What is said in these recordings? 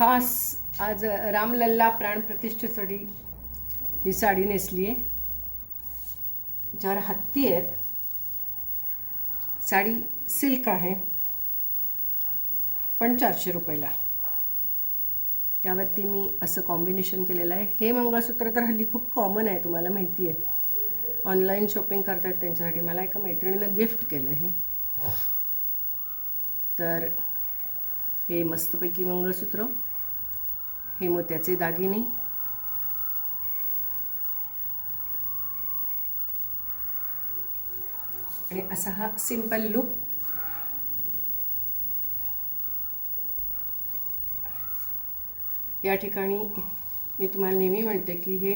खास आज रामलल्ला प्राणप्रतिष्ठेसाठी ही साडी नेसली आहे. याच्यावर हत्ती आहेत. साडी सिल्क आहे, पण 400 रुपयाला. यावरती मी असं कॉम्बिनेशन केलेलं आहे. हे मंगळसूत्र तर हल्ली खूप कॉमन आहे, तुम्हाला माहिती आहे. ऑनलाईन शॉपिंग करतायत त्यांच्यासाठी. मला एका मैत्रिणीनं गिफ्ट केलं आहे. तर हे मस्तपैकी मंगळसूत्र, हे मोत्याचे दागिने, आणि असा हा सिंपल लुक. या ठिकाणी मी तुम्हाला नेहमी म्हणते की हे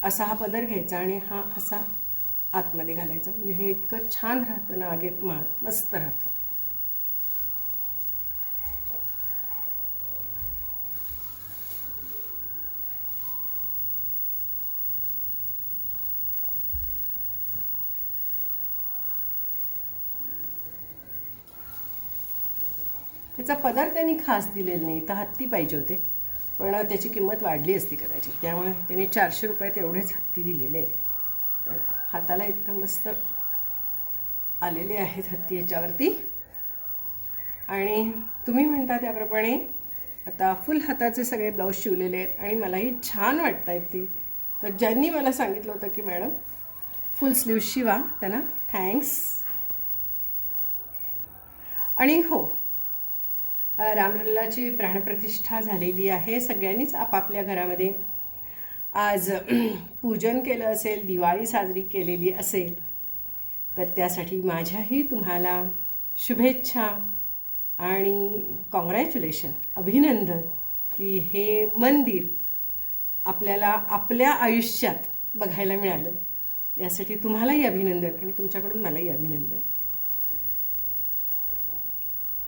असा हा पदर घ्यायचा आणि हा असा आतमध्ये घालायचा, म्हणजे हे इतकं छान राहतं ना, आगे माळ मस्त राहतं. त्याचा पदर त्यांनी खास दिलेला नाही, तर हत्ती पाहिजे होते, पण त्याची किंमत वाढली असती कदाचित, त्यामुळे त्यांनी 400 रुपयात एवढेच हत्ती दिलेले आहेत. पण हाताला एकदम मस्त आलेले आहेत हत्ती याच्यावरती. आणि तुम्ही म्हणता त्याप्रमाणे आता फुल हाताचे सगळे ब्लाऊज शिवलेले आहेत आणि मलाही छान वाटत आहेत ते. तर ज्यांनी मला सांगितलं होतं की मॅडम फुल स्लीव शिवा, त्यांना थँक्स. आणि हो, रामलल्लाची प्राणप्रतिष्ठा झालेली आहे. सगळ्यांनीच आपापल्या घरामध्ये आज पूजन केलं असेल, दिवाळी साजरी केलेली असेल, तर त्यासाठी माझ्याही तुम्हाला शुभेच्छा आणि कॉंग्रॅच्युलेशन, अभिनंदन की हे मंदिर आपल्याला आपल्या आयुष्यात बघायला मिळालं. यासाठी तुम्हालाही अभिनंदन आणि तुमच्याकडून मलाही अभिनंदन.